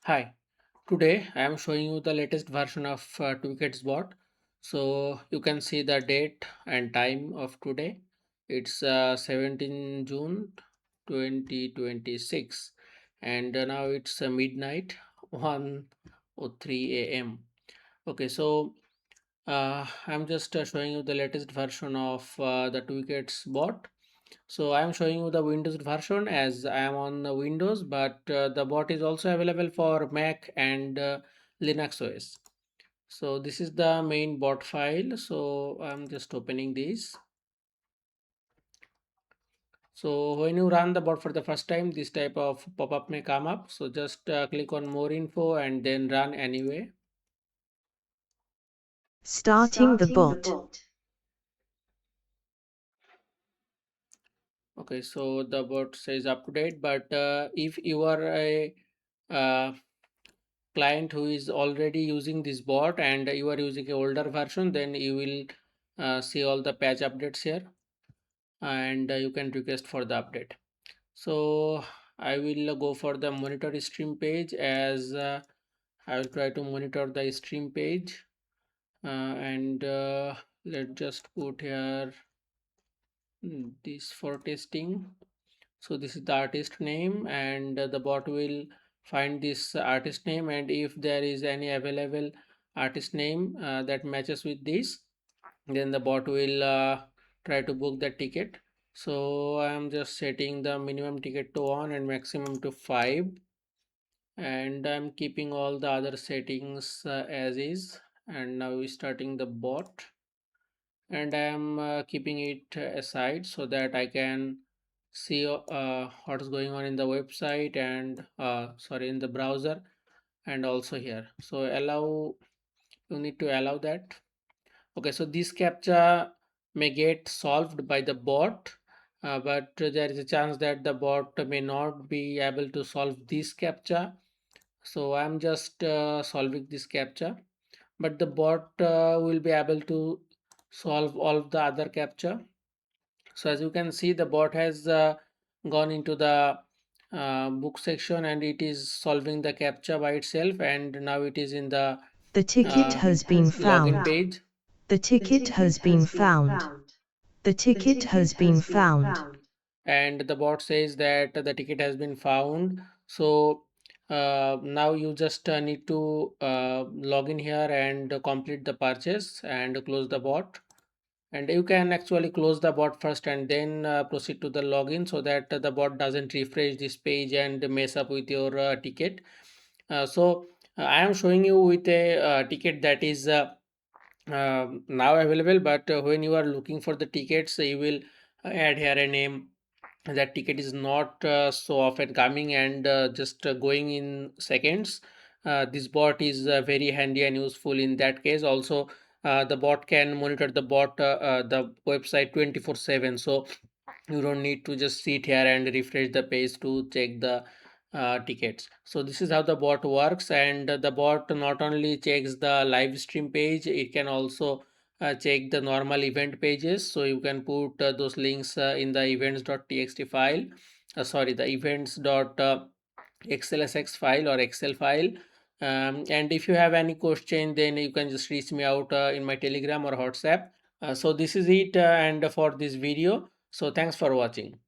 Hi, today I am showing you the latest version of Twickets bot. So you can see the date and time of today. It's 17 June 2026 and now it's midnight 1:03 a.m. Okay, so I'm just showing you the latest version of the Twickets bot. So I am showing you the Windows version as I am on the Windows, but the bot is also available for Mac and Linux OS. So this is the main bot file. So I'm just opening this. So when you run the bot for the first time, this type of pop-up may come up. So just click on more info and then run anyway. Starting the bot. Okay, so the bot says up to date, but if you are a uh, client who is already using this bot and you are using a older version, then you will see all the patch updates here and you can request for the update. So I will go for the monitor stream page as I will try to monitor the stream page and let's just put here this for testing. So this is the artist name and the bot will find this artist name, and if there is any available artist name that matches with this, then the bot will try to book the ticket. So I am just setting the minimum ticket to 1 and maximum to 5, and I'm keeping all the other settings as is, and now we're starting the bot, and I am keeping it aside so that I can see what's going on in the website and sorry, in the browser and also here. So allow, you need to allow that. Okay, so this captcha may get solved by the bot, but there is a chance that the bot may not be able to solve this captcha. So I'm just solving this captcha, but the bot will be able to solve all of the other captcha. So as you can see, the bot has gone into the book section and it is solving the captcha by itself, and now it is in the The ticket has been login found. page. The ticket has been found. The ticket has been found. And the bot says that the ticket has been found. So now you just need to log in here and complete the purchase and close the bot, and you can actually close the bot first and then proceed to the login so that the bot doesn't refresh this page and mess up with your ticket. So I am showing you with a ticket that is now available, but when you are looking for the tickets, you will add here a name. That ticket is not so often coming and just going in seconds. This bot is very handy and useful in that case. Also the bot can monitor the website 24/7, so you don't need to just sit here and refresh the page to check the tickets. So this is how the bot works, and the bot not only checks the live stream page, it can also check the normal event pages. So you can put those links in the events.txt file, sorry, the events.xlsx file or excel file. And if you have any question, then you can just reach me out in my telegram or whatsapp. So this is it and for this video. So thanks for watching.